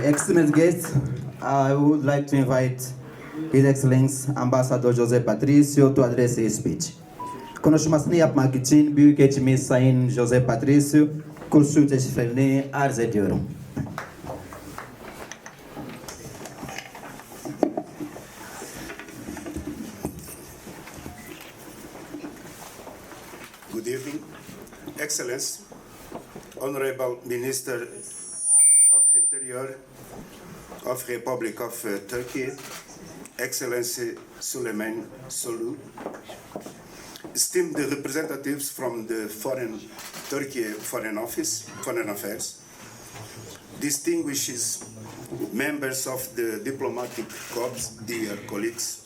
Excellent guests, I would like to invite His Excellency Ambassador José Patrício to address his speech. Konuşmasını yapmak için Büyükelçimiz Sayın José Patrício kürsü teşriflerini arz ediyorum. Good evening, Excellence, Honorable Minister of Interior of Republic of Turkey, Excellency Süleyman Soylu, esteemed representatives from the Turkey Foreign Affairs, distinguished members of the diplomatic corps, dear colleagues,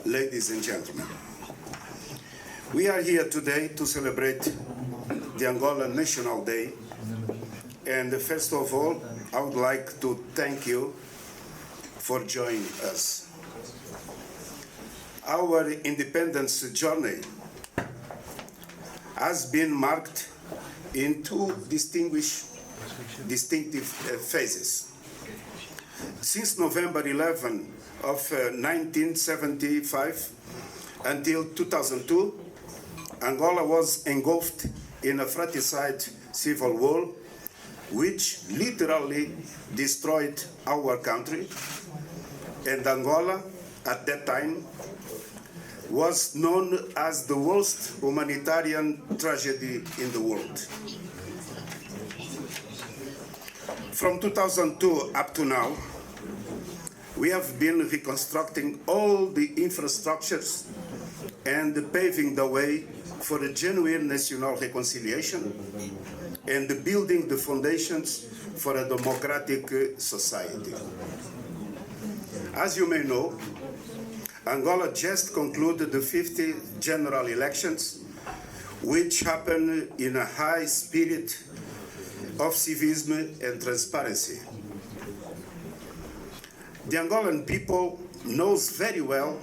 ladies and gentlemen. We are here today to celebrate the Angola National Day, and first of all, I would like to thank you for joining us. Our independence journey has been marked in two distinctive phases. Since November 11 of 1975 until 2002, Angola was engulfed in a fratricide civil war which literally destroyed our country, and Angola at that time was known as the worst humanitarian tragedy in the world. From 2002 up to now, we have been reconstructing all the infrastructures and paving the way for a genuine national reconciliation and building the foundations for a democratic society. As you may know, Angola just concluded the 50th general elections, which happened in a high spirit of civism and transparency. The Angolan people knows very well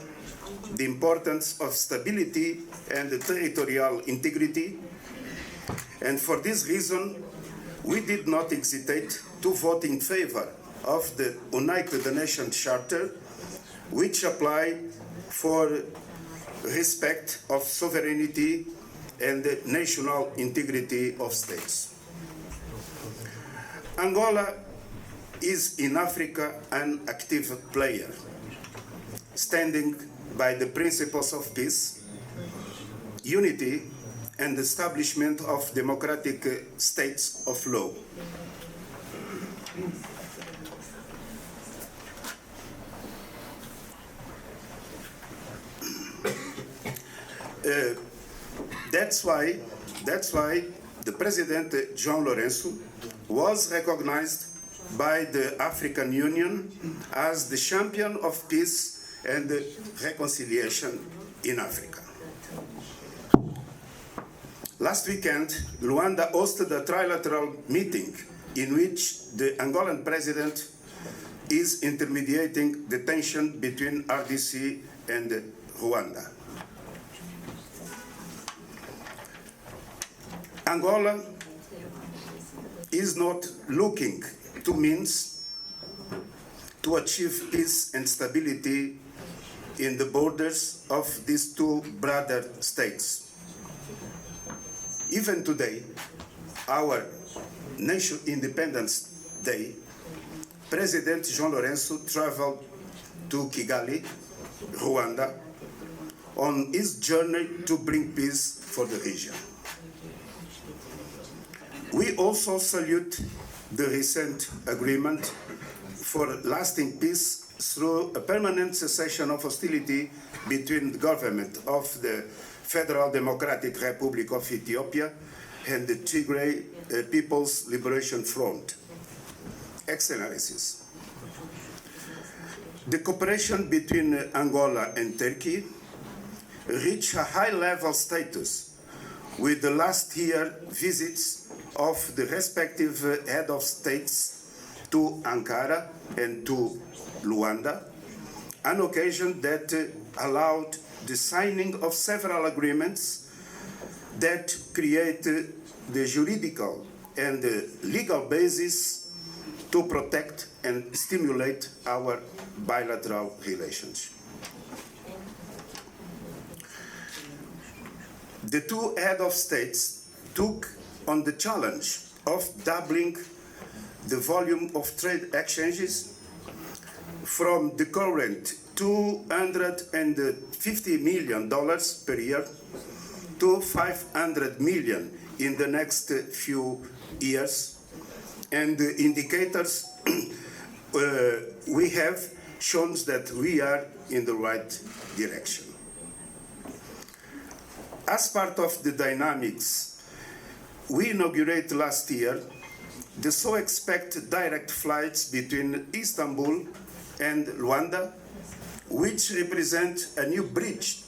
the importance of stability and territorial integrity, and for this reason, we did not hesitate to vote in favor of the United Nations Charter, which apply for respect of sovereignty and the national integrity of states. Angola is in Africa an active player, standing by the principles of peace, unity, and establishment of democratic states of law. That's why the President João Lourenço was recognized by the African Union as the champion of peace and reconciliation in Africa. Last weekend, Luanda hosted a trilateral meeting in which the Angolan president is intermediating the tension between RDC and Rwanda. Angola is not looking to means to achieve peace and stability in the borders of these two brother states. Even today, our Nation Independence Day, President João Lourenço traveled to Kigali, Rwanda, on his journey to bring peace for the region. We also salute the recent agreement for lasting peace through a permanent cessation of hostility between the government of the Federal Democratic Republic of Ethiopia and the Tigray People's Liberation Front. Excellencies, the cooperation between Angola and Turkey reached a high-level status with the last year visits of the respective head of states to Ankara and to Luanda, an occasion that allowed the signing of several agreements that create the juridical and legal basis to protect and stimulate our bilateral relations. The two heads of states took on the challenge of doubling the volume of trade exchanges from the current $250 million per year to $500 million in the next few years, and the indicators we have shown that we are in the right direction. As part of the dynamics we inaugurated last year, the so expected direct flights between Istanbul and Luanda, which represent a new bridge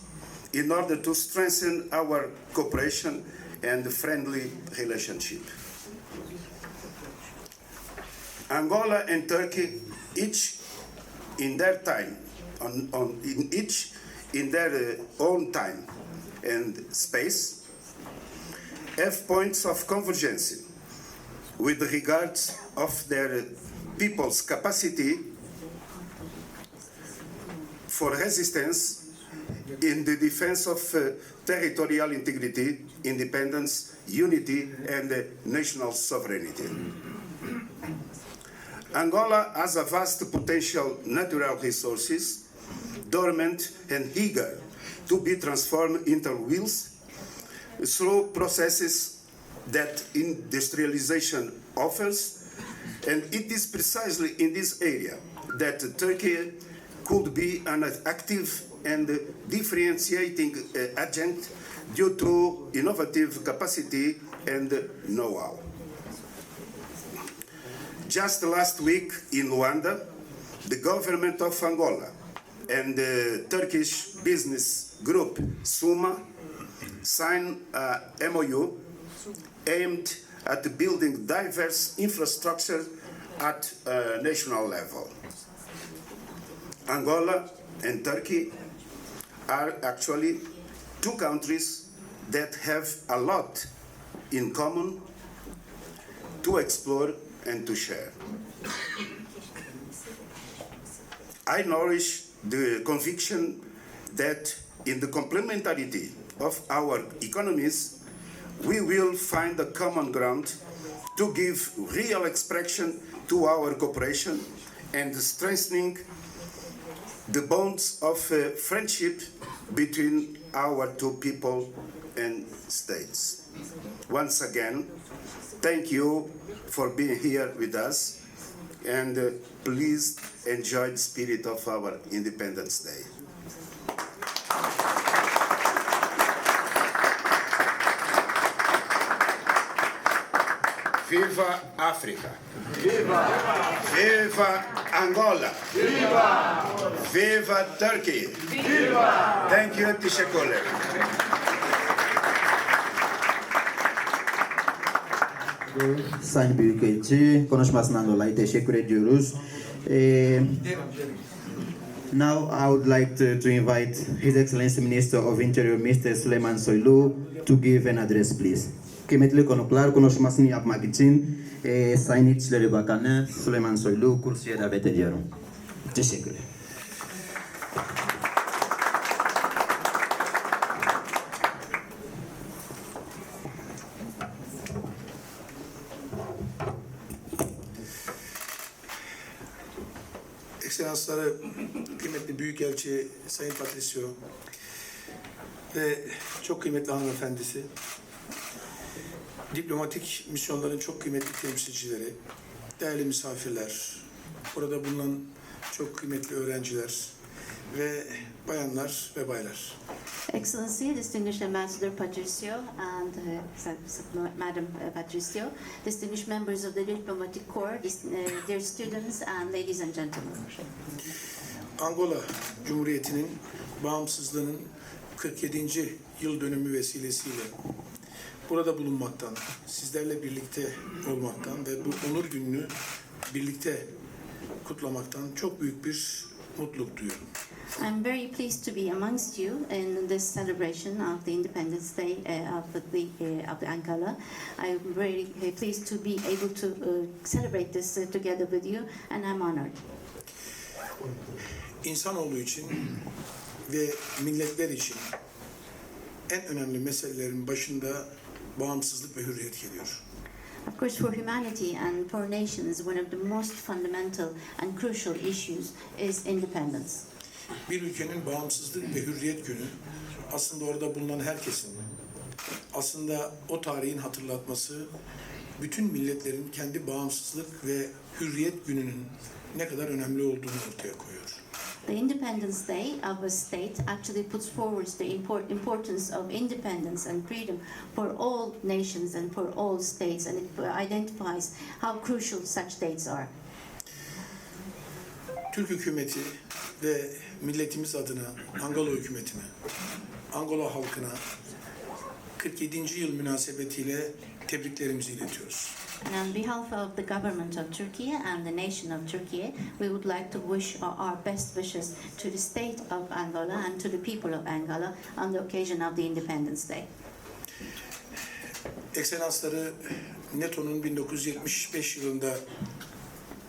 in order to strengthen our cooperation and friendly relationship. Angola and Turkey, each in their time, in their own time and space, have points of convergence with regards of their people's capacity for resistance in the defense of territorial integrity, independence, unity, and national sovereignty. Angola has a vast potential natural resources, dormant and eager to be transformed into wills through processes that industrialization offers, and it is precisely in this area that Turkey could be an active and differentiating agent due to innovative capacity and know-how. Just last week in Luanda, the government of Angola and the Turkish business group SUMA signed a MOU aimed at building diverse infrastructure at a national level. Angola and Turkey are actually two countries that have a lot in common to explore and to share. I nourish the conviction that in the complementarity of our economies, we will find a common ground to give real expression to our cooperation and strengthening the bonds of friendship between our two people and states. Once again, thank you for being here with us, and please enjoy the spirit of our Independence Day. Viva África! Viva! Viva Angola! Viva! Viva Turkey! Viva! Thank you, teşekkürler. Sayın Büyükelçi, konuşmasından dolayı teşekkür ediyoruz. Now I would like to invite His Excellency Minister of Interior, Mr. Süleyman Soylu, to give an address, please. Kıymetli konuklar, konuşmasını yapmak için Sayın İçişleri Bakanı Süleyman Soylu kürsüye davet ediyorum. Teşekkürler. Ekselansları, kıymetli Büyükelçi Sayın Patrício ve çok kıymetli hanımefendisi, diplomatik misyonların çok kıymetli temsilcileri, değerli misafirler, burada bulunan çok kıymetli öğrenciler ve bayanlar ve baylar. Excellency, Distinguished Ambassador Patrício and Madam Patrício, distinguished members of the Diplomatic Corps, dear students and ladies and gentlemen. Angola Cumhuriyeti'nin bağımsızlığının 47. yıl dönümü vesilesiyle burada bulunmaktan, sizlerle birlikte olmaktan ve bu onur gününü birlikte kutlamaktan çok büyük bir mutluluk duyuyorum. I'm very pleased to be amongst you in this celebration of the Independence Day of the Ankara. I'm very pleased to be able to celebrate this together with you, and I'm honored. İnsanoğlu için ve milletler için en önemli meselelerin başında bağımsızlık ve hürriyet geliyor. Of course, for humanity and for nations, one of the most fundamental and crucial issues is independence. Bir ülkenin bağımsızlık ve hürriyet günü aslında orada bulunan herkesin, aslında o tarihin hatırlatması, bütün milletlerin kendi bağımsızlık ve hürriyet gününün ne kadar önemli olduğunu ortaya koyuyor. The Independence Day of a state actually puts forward the importance of independence and freedom for all nations and for all states, and it identifies how crucial such dates are. Türk hükümeti ve milletimiz adına Angola hükümetine, Angola halkına 47. yıl münasebetiyle tebriklerimizi iletiyoruz. And on behalf of the government of Turkey and the nation of Turkey, we would like to wish our best wishes to the state of Angola and to the people of Angola on the occasion of the Independence Day. Ekselansları, NATO'nun 1975 yılında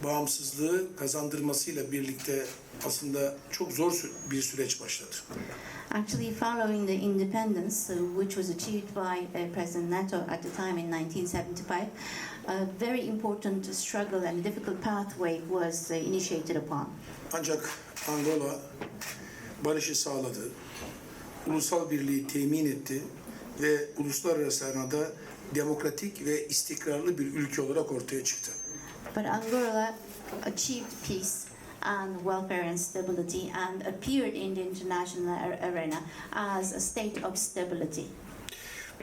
bağımsızlığı kazandırmasıyla birlikte aslında çok zor bir süreç başladı. Actually, following the independence, which was achieved by President NATO at the time in 1975, a very important struggle and difficult pathway was initiated upon. Ancak Angola barışı sağladı, ulusal birliği temin etti ve uluslararası arenada demokratik ve istikrarlı bir ülke olarak ortaya çıktı. But Angola achieved peace and welfare and stability and appeared in the international arena as a state of stability.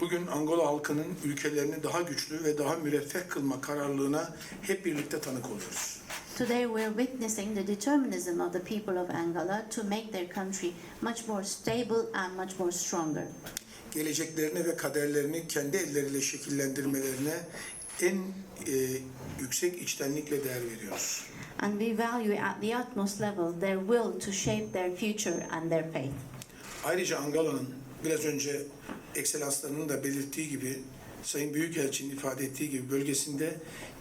Bugün Angola halkının ülkelerini daha güçlü ve daha müreffeh kılma kararlılığına hep birlikte tanık oluyoruz. Today we're witnessing the determinism of the people of Angola to make their country much more stable and much more stronger. Geleceklerini ve kaderlerini kendi elleriyle şekillendirmelerine en yüksek içtenlikle değer veriyoruz. And we value at the utmost level their will to shape their future and their faith. Ayrıca Angola'nın biraz önce ekselanslarının da belirttiği gibi, Sayın Büyükelçinin ifade ettiği gibi bölgesinde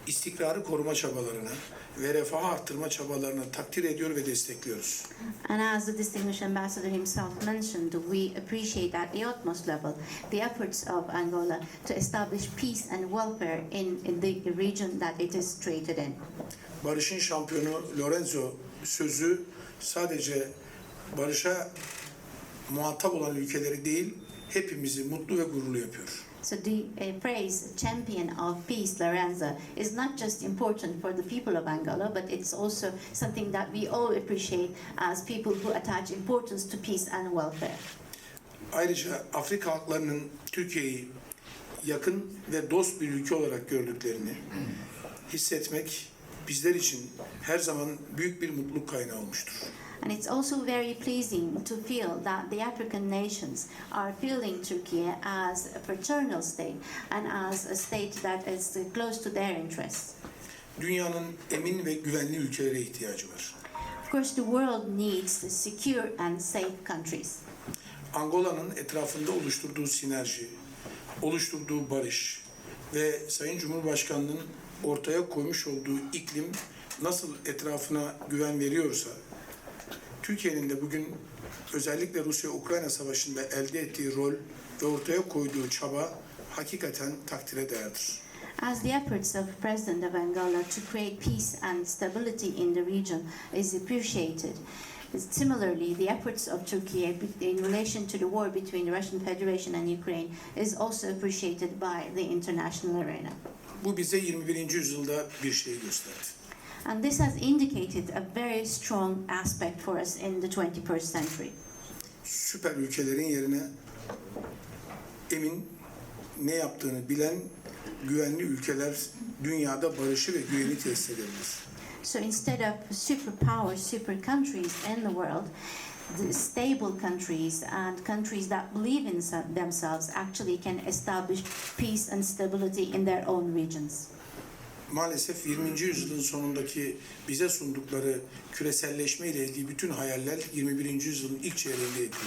istikrarı koruma çabalarını ve refahı arttırma çabalarını takdir ediyor ve destekliyoruz. And as the distinguished ambassador himself mentioned, we appreciate at the utmost level the efforts of Angola to establish peace and welfare in the region that it is situated in. Barış'ın şampiyonu Lorenzo sözü sadece barışa muhatap olan ülkeleri değil, hepimizi mutlu ve gururlu yapıyor. So the phrase champion of peace, Lorenzo, is not just important for the people of Angola, but it's also something that we all appreciate as people who attach importance to peace and welfare. Ayrıca Afrika halklarının Türkiye'yi yakın ve dost bir ülke olarak gördüklerini hissetmek bizler için her zaman büyük bir mutluluk kaynağı olmuştur. And it's also very pleasing to feel that the African nations are feeling Turkey as a fraternal state and as a state that is close to their interests. Dünyanın emin ve güvenli ülkelere ihtiyacı var. Of course, the world needs secure and safe countries. Angola'nın etrafında oluşturduğu sinerji, oluşturduğu barış ve Sayın Cumhurbaşkanı'nın ortaya koymuş olduğu iklim nasıl etrafına güven veriyorsa, Türkiye'nin de bugün özellikle Rusya-Ukrayna savaşında elde ettiği rol ve ortaya koyduğu çaba hakikaten takdire değerdir. As the efforts of President of Angola to create peace and stability in the region is appreciated, similarly, the efforts of Turkey in relation to the war between the Russian Federation and Ukraine is also appreciated by the international arena. Bu bize 21. yüzyılda bir şey gösterdi. And this has indicated a very strong aspect for us in the 21st century. Süper ülkelerin yerine emin, ne yaptığını bilen güvenli ülkeler dünyada barışı ve güveni tesis edebilir. So instead of superpowers, super countries in the world, the stable countries and countries that believe in themselves actually can establish peace and stability in their own regions. Maalesef 20. yüzyılın sonundaki bize sundukları küreselleşme ile ilgili bütün hayaller 21. yüzyılın ilk çeyreğinde yıkıldı.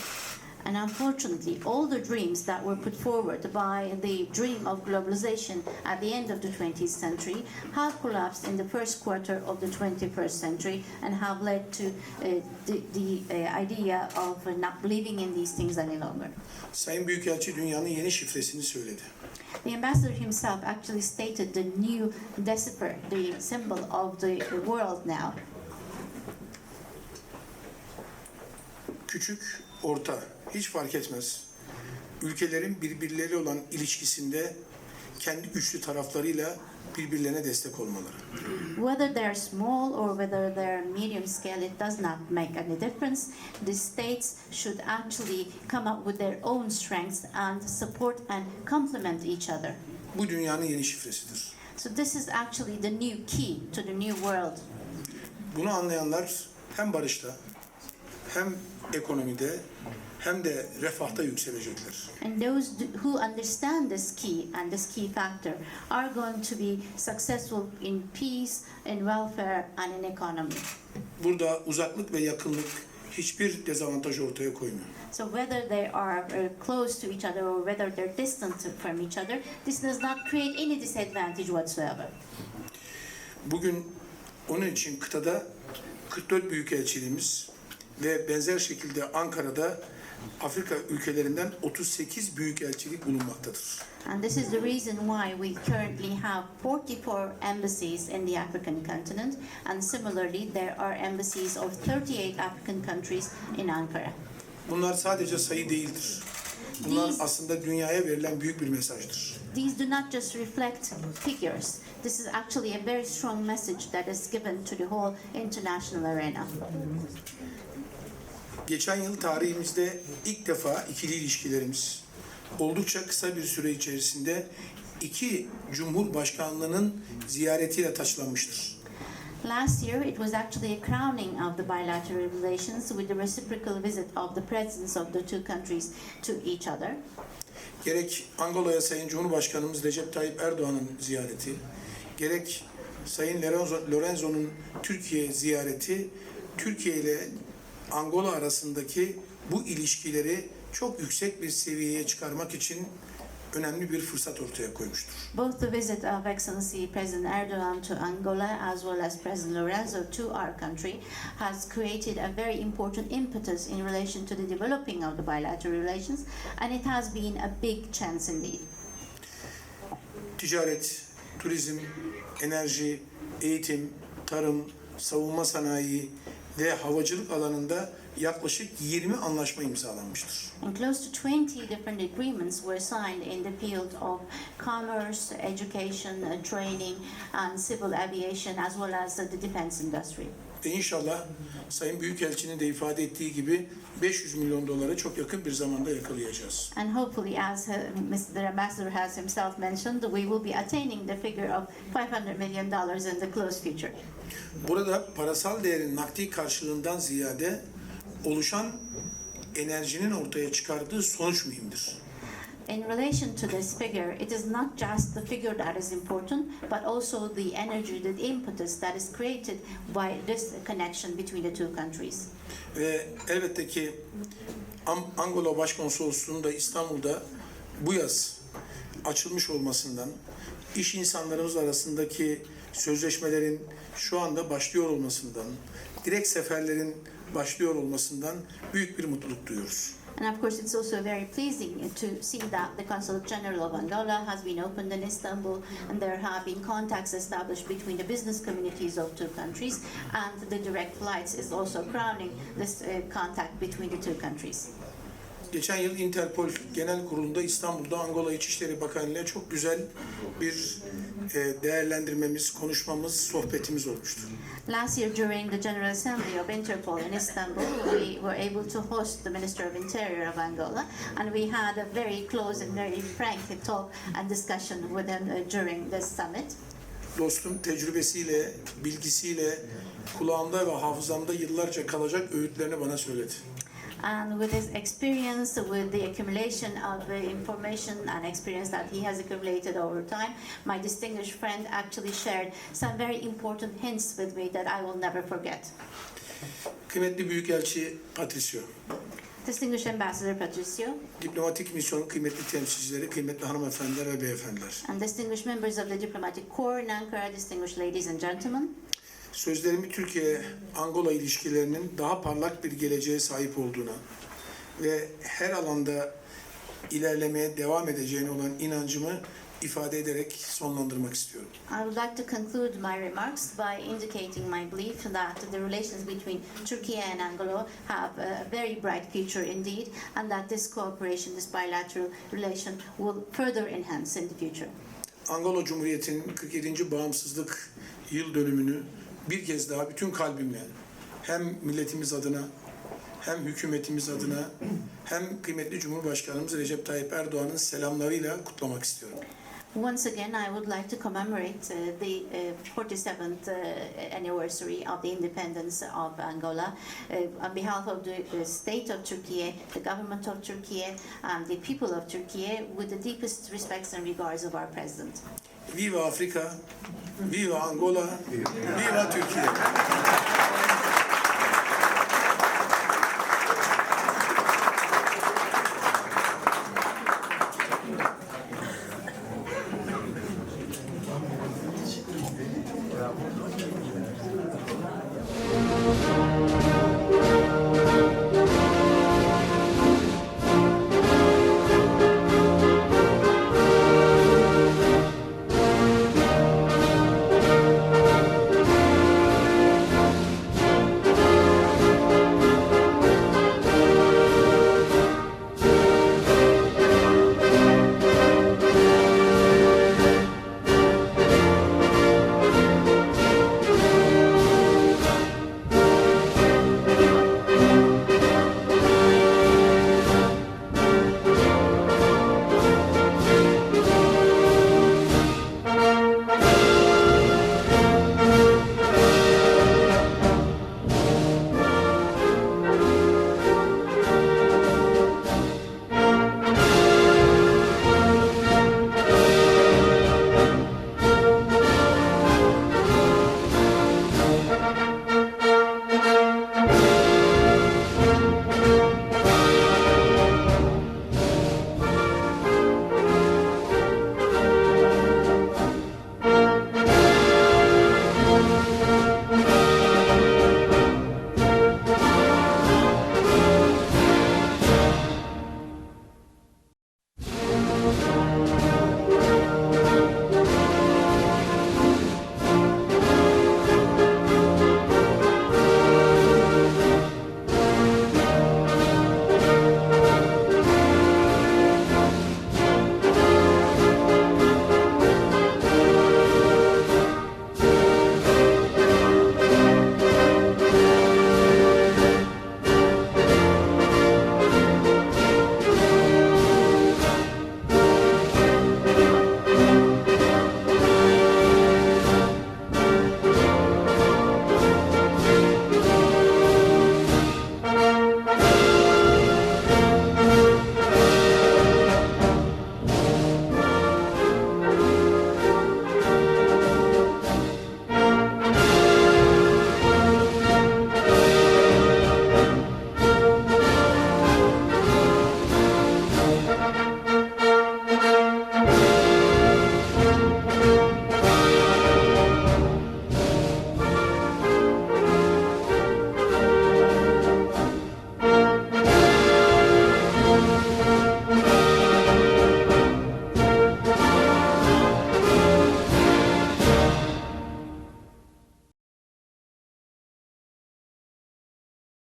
And unfortunately, all the dreams that were put forward by the dream of globalization at the end of the 20th century have collapsed in the first quarter of the 21st century and have led to the idea of not believing in these things any longer. Sayın Büyükelçi dünyanın yeni şifresini söyledi. The ambassador himself actually stated the new decipher, the symbol of the world now. Küçük, orta, hiç fark etmez. Ülkelerin birbirleriyle olan ilişkisinde kendi güçlü taraflarıyla birbirlerine destek olmaları. Whether they're small or whether they're medium scale, it does not make any difference. The states should actually come up with their own strengths and support and complement each other. Bu dünyanın yeni şifresidir. So this is actually the new key to the new world. Bunu anlayanlar hem barışta, hem ekonomide, hem de refahta yükselecekler. And those who understand this key and this key factor are going to be successful in peace, in welfare and in economy. Burada uzaklık ve yakınlık hiçbir dezavantaj ortaya koymuyor. So whether they are close to each other or whether they're distant from each other, this does not create any disadvantage whatsoever. Bugün onun için kıtada 44 büyükelçiliğimiz ve benzer şekilde Ankara'da Afrika ülkelerinden 38 büyükelçilik bulunmaktadır. And this is the reason why we currently have 44 embassies in the African continent, and similarly there are embassies of 38 African countries in Ankara. Bunlar sadece sayı değildir. Bunlar aslında dünyaya verilen büyük bir mesajdır. These do not just reflect figures. This is actually a very strong message that is given to the whole international arena. Geçen yıl tarihimizde ilk defa ikili ilişkilerimiz oldukça kısa bir süre içerisinde iki cumhurbaşkanlığının ziyaretiyle taçlanmıştır. Last year, it was actually a crowning of the bilateral relations with the reciprocal visit of the presidents of the two countries to each other. Gerek Angola'ya Sayın Cumhurbaşkanımız Recep Tayyip Erdoğan'ın ziyareti, gerek Sayın Lorenzo'nun Türkiye ziyareti, Türkiye ile Angola arasındaki bu ilişkileri çok yüksek bir seviyeye çıkarmak için önemli bir fırsat ortaya koymuştur. Both the visit of Excellency President Erdogan to Angola as well as President Lorenzo to our country has created a very important impetus in relation to the developing of the bilateral relations, and it has been a big chance indeed. Ticaret, turizm, enerji, eğitim, tarım, savunma sanayi ve havacılık alanında yaklaşık 20 anlaşma imzalanmıştır. And close to 20 different agreements were signed in the field of commerce, education, training, and civil aviation, as well as the defense industry. Ve inşallah Sayın Büyükelçinin de ifade ettiği gibi 500 milyon dolara çok yakın bir zamanda yakalayacağız. And hopefully, as Mr. Ambassador has himself mentioned, we will be attaining the figure of $500 million in the close future. Burada parasal değerin nakdi karşılığından ziyade oluşan enerjinin ortaya çıkardığı sonuç mühimdir. In relation to this figure, it is not just the figure that is important, but also the energy, the impetus that is created by this connection between the two countries. Ve elbette ki Angola Başkonsolosluğu'nun da İstanbul'da bu yaz açılmış olmasından, iş insanlarımız arasındaki sözleşmelerin şu anda başlıyor olmasından, direkt seferlerin başlıyor olmasından büyük bir mutluluk duyuyoruz. And of course, it's also very pleasing to see that the Consulate General of Angola has been opened in Istanbul, and there have been contacts established between the business communities of two countries, and the direct flights is also crowning this contact between the two countries. Geçen yıl Interpol Genel Kurulu'nda İstanbul'da Angola İçişleri Bakanı ile çok güzel bir değerlendirmemiz, konuşmamız, sohbetimiz olmuştu. Last year, during the General Assembly of Interpol in Istanbul, we were able to host the Minister of Interior of Angola, and we had a very close and very frank talk and discussion with him during this summit. Dostum tecrübesiyle, bilgisiyle, kulağımda ve hafızamda yıllarca kalacak öğütlerini bana söyledi. And with his experience, with the accumulation of information and experience that he has accumulated over time, my distinguished friend actually shared some very important hints with me that I will never forget. Kıymetli Büyükelçi Patrício, Distinguished Ambassador Patrício, diplomatik misyonun kıymetli temsilcileri, kıymetli hanımefendiler ve beyefendiler. and distinguished members of the diplomatic corps in Ankara, distinguished ladies and gentlemen. Sözlerimi Türkiye-Angola ilişkilerinin daha parlak bir geleceğe sahip olduğuna ve her alanda ilerlemeye devam edeceğine olan inancımı ifade ederek sonlandırmak istiyorum. I would like to conclude my remarks by indicating my belief that the relations between Turkey and Angola have a very bright future indeed, and that this cooperation, this bilateral relation, will further enhance in the future. Angola Cumhuriyeti'nin 47. bağımsızlık yıl dönümünü bir kez daha bütün kalbimle hem milletimiz adına hem hükümetimiz adına hem kıymetli Cumhurbaşkanımız Recep Tayyip Erdoğan'ın selamlarıyla kutlamak istiyorum. Once again, I would like to commemorate the 47th anniversary of the independence of Angola on behalf of the state of Turkey, the government of Turkey, and the people of Turkey, with the deepest respects and regards of our president. Viva Afrika, Viva Angola, Viva Türkiye.